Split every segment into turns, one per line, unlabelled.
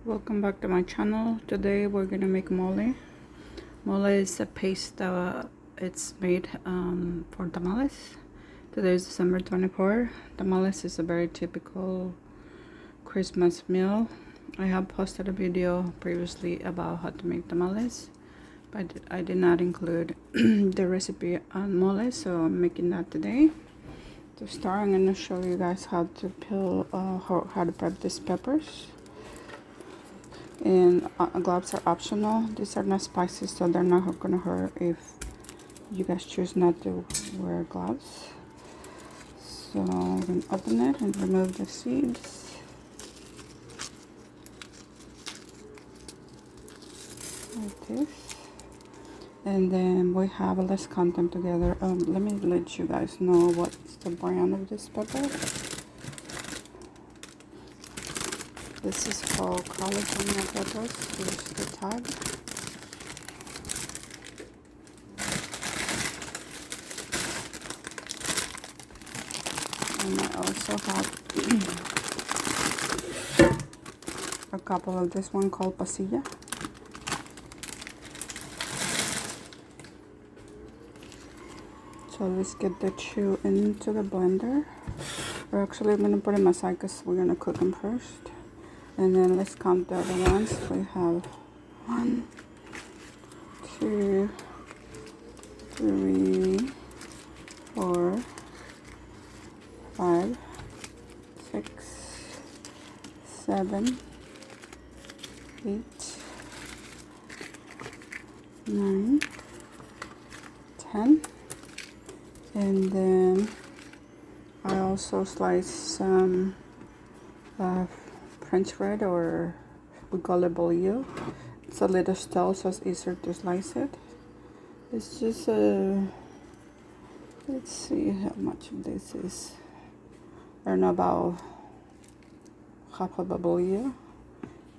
Welcome back to my channel. Today we're gonna make mole. Mole is a paste that it's made for tamales. Today is December 24. Tamales is a very typical Christmas meal. I have posted a video previously about how to make tamales, but I did not include the recipe on mole, so I'm making that today. To start, I'm gonna show you guys how to peel, how to prep these peppers. And gloves are optional. These are not spicy, so they're not gonna hurt if you guys choose not to wear gloves. So I'm gonna open it and remove the seeds. Like this. And then we have, let's count them together. Let me let you guys know what's the brand of this pepper. This is called California peppers. Here's the tag. And I also have a couple of this one called pasilla. So let's get the two into the blender. Or actually, I'm gonna put them aside because we're gonna cook them first. And then let's count the other ones. We have 1, 2, 3, 4, 5, 6, 7, 8, 9, 10. And then I also slice some French bread, or we call it bolillo. It's a little stale, so it's easier to slice it. It's just let's see how much of this is. I don't know, about half of a bolillo.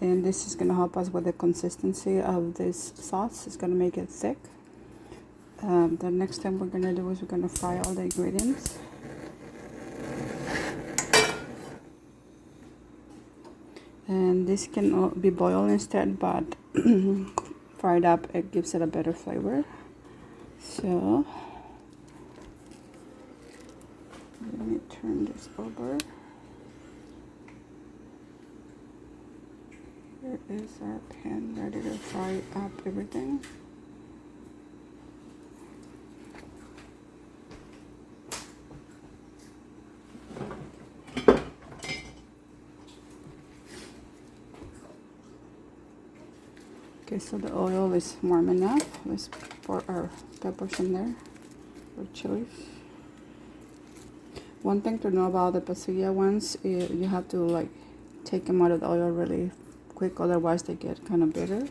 And this is gonna help us with the consistency of this sauce. It's gonna make it thick. The next thing we're gonna do is we're gonna fry all the ingredients. And this can be boiled instead, but fried up, it gives it a better flavor. So let me turn this over. Here is our pan ready to fry up everything. Okay, so the oil is warm enough. Let's pour our peppers in there, or chilies. One thing to know about the pasilla ones, you have to like take them out of the oil really quick, otherwise they get kind of bitter.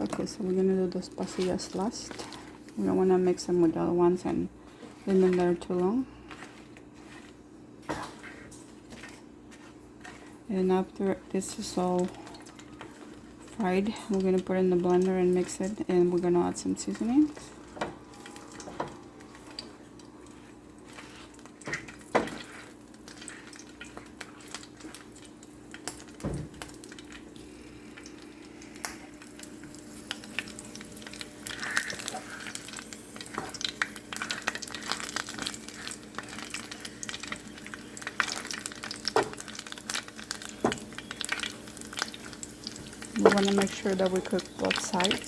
Okay, so we're gonna do those pasillas last. We don't want to mix them with the other ones and leave them there too long. And after this is all fried, we're going to put it in the blender and mix it, and we're going to add some seasonings. We want to make sure that we cook both sides.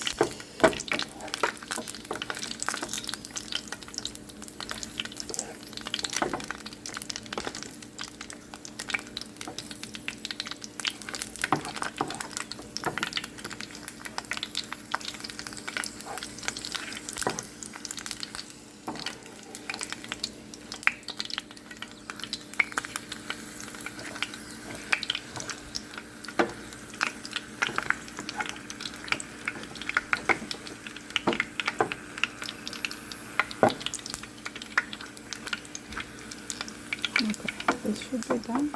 Okay, this should be done.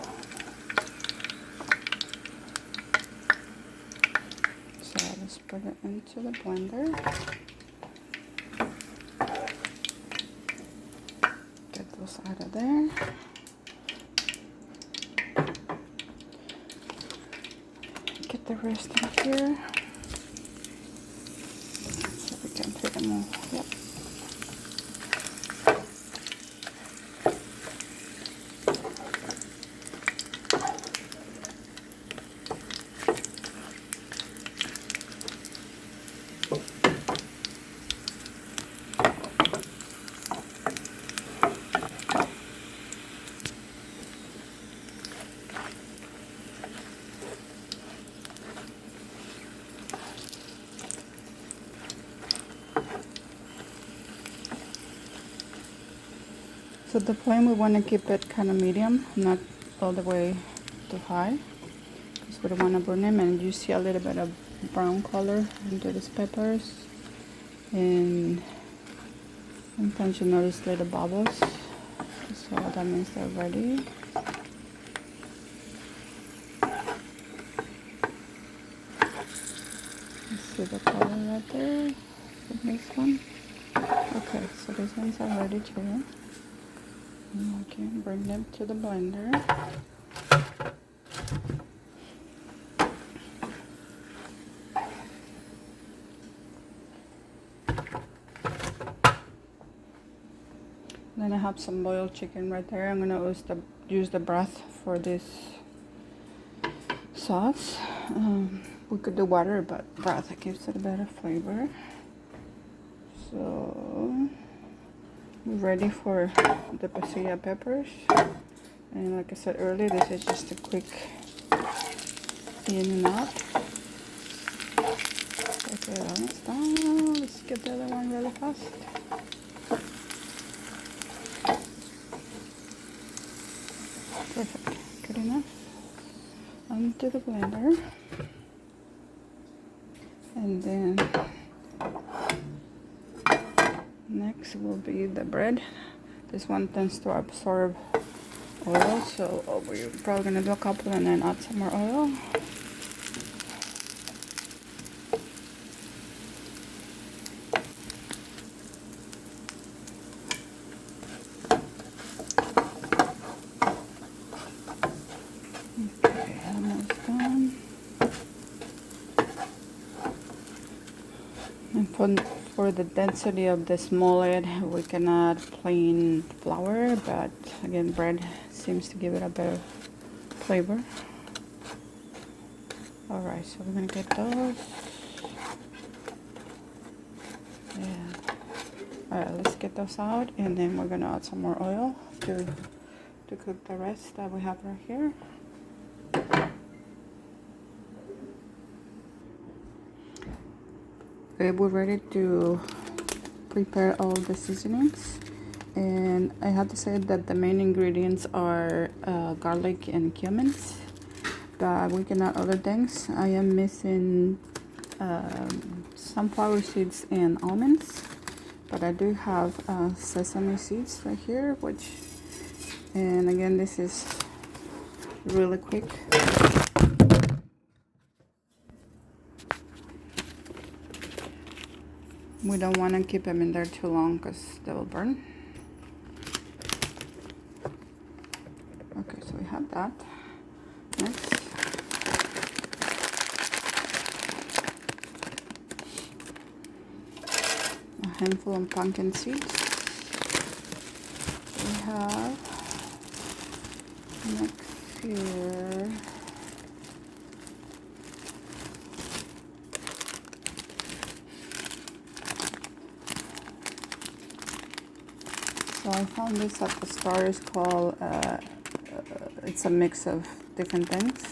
So let's put it into the blender. peppers in here. So we can put them all. Yep. So the flame, we want to keep it kind of medium, not all the way too high, because we don't want to burn them. And you see a little bit of brown color into these peppers, and sometimes you notice little bubbles, so that means they're ready. You see the color right there for this one. Okay, so these ones are ready too. Okay, bring them to the blender. Then I have some boiled chicken right there. I'm gonna use the broth for this sauce. We could do water, but broth gives it a better flavor. So we're ready for the pasilla peppers. And like I said earlier, this is just a quick in and out. Okay, that one's done. Let's get the other one really fast. Perfect. Good enough. Onto the blender. And then next will be the bread. This one tends to absorb oil, so we're probably gonna do a couple and then add some more oil. Okay, almost done. And for the density of this mole, we can add plain flour, but again, bread seems to give it a better flavor. Alright, so we're gonna get those. Yeah. Alright, let's get those out, and then we're gonna add some more oil to cook the rest that we have right here. Okay, we're ready to prepare all the seasonings, and I have to say that the main ingredients are garlic and cumin, but we can add other things. I am missing sunflower seeds and almonds, but I do have sesame seeds right here, and again, this is really quick. We don't want to keep them in there too long because they will burn. Okay, so we have that. Next, a handful of pumpkin seeds. We have next here so I found this at the store. It's called it's a mix of different things.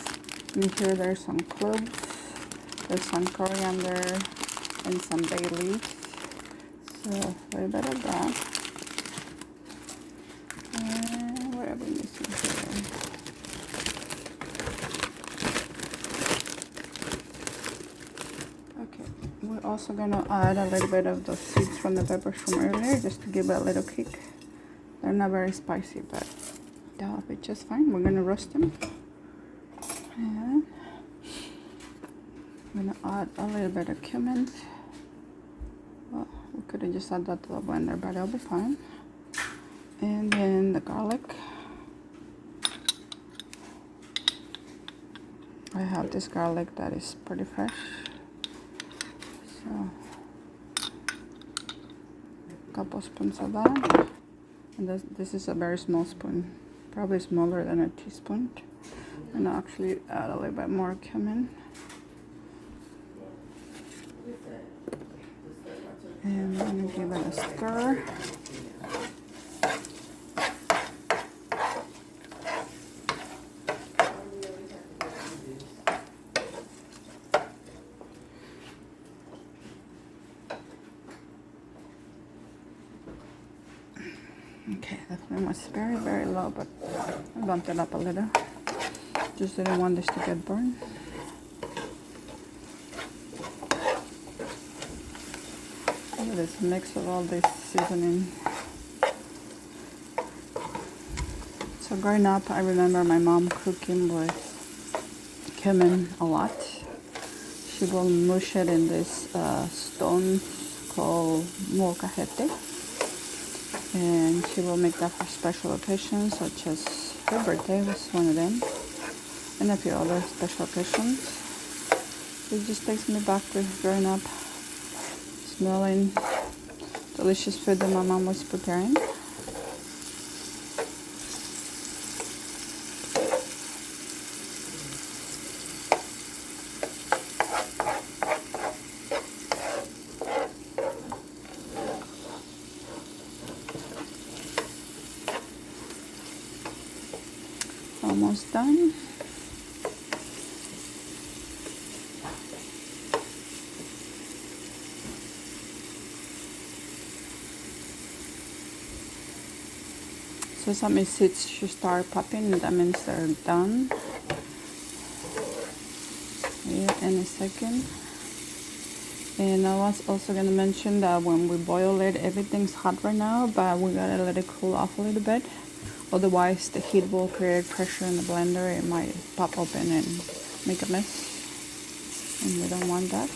In here there's some cloves, there's some coriander, and some bay leaves. So a little bit of that. And what are we missing here? Okay, we're also gonna add a little bit of the seeds from the peppers from earlier, just to give it a little kick. They're not very spicy, but that'll be just fine. We're gonna roast them. And I'm gonna add a little bit of cumin. Well, we could have just added that to the blender, but that'll be fine. And then the garlic. I have this garlic that is pretty fresh. So, a couple spoons of that. And this is a very small spoon, probably smaller than a teaspoon. And I'll actually add a little bit more cumin. And I'm going to give it a stir. Okay, the flame was very, very low, but I bumped it up a little. Just didn't want this to get burned. Look at this mix of all this seasoning. So growing up, I remember my mom cooking with cumin a lot. She will mush it in this stone called molcajete. And she will make that for special occasions, such as her birthday was one of them, and a few other special occasions. It just takes me back to growing up, smelling delicious food that my mom was preparing. Almost done. Sesame seeds should start popping, that means they're done. In a second. And I was also going to mention that when we boil it, everything's hot right now, but we gotta let it cool off a little bit. Otherwise, the heat will create pressure in the blender. It might pop open and make a mess, and we don't want that.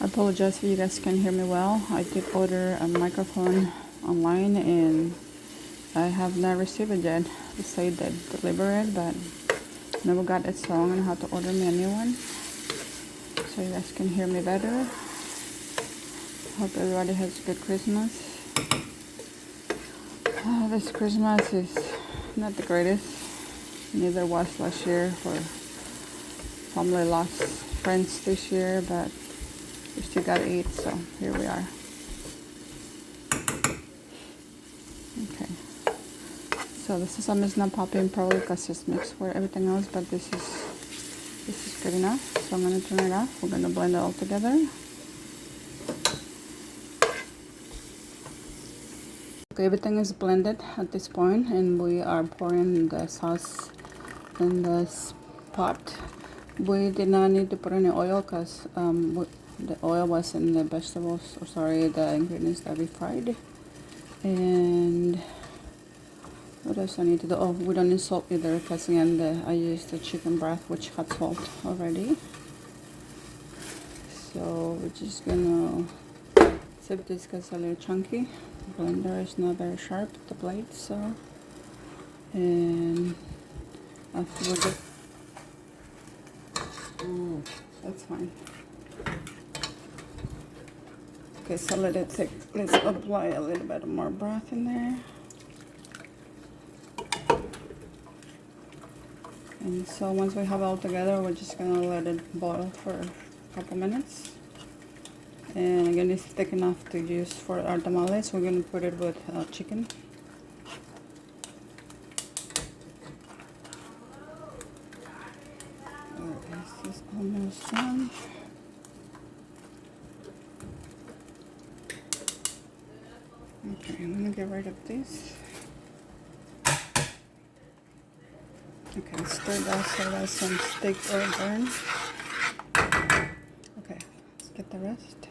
I apologize if you guys can hear me well. I did order a microphone online and I have not received it yet. They say they deliver it, but never got it, so I'm gonna have to order me a new one so you guys can hear me better. Hope everybody has a good Christmas. This Christmas is not the greatest. Neither was last year. For family lost friends this year, but we still gotta eat, so here we are. Okay. So the sesame is not popping probably because it's mixed with everything else, but this is good enough. So I'm gonna turn it off. We're gonna blend it all together. Okay, everything is blended at this point, and we are pouring the sauce in this pot. We did not need to put any oil because the oil was in the vegetables, or sorry, the ingredients that we fried. And what else I need to do? Oh, we don't need salt either because again, I used the chicken broth which had salt already. So we're just gonna save this because it's a little chunky. The blender is not very sharp, the blade, so. And after we get, that's fine. Okay, so let's apply a little bit more broth in there. And so once we have it all together, we're just gonna let it boil for a couple minutes. And again, it's thick enough to use for our tamales. We're gonna put it with chicken. This is almost done. Okay, I'm gonna get rid of this. Okay, stir that so that some steak oil burn. Okay, let's get the rest.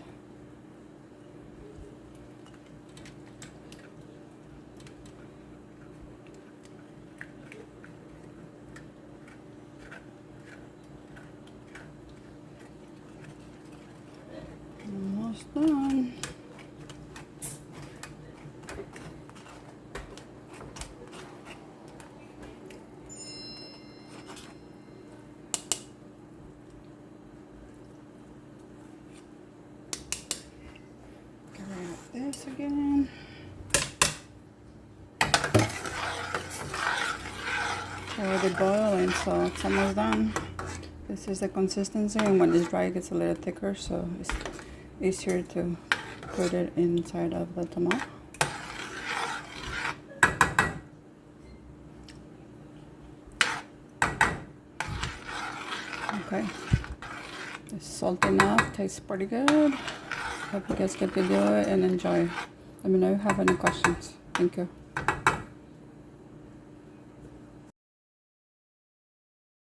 already boiling, so it's almost done. This is the consistency, and when it's dry it gets a little thicker, so it's easier to put it inside of the tomato. Okay, it's salty enough, tastes pretty good. Hope you guys get to do it and enjoy. Let me know if you have any questions. Thank you.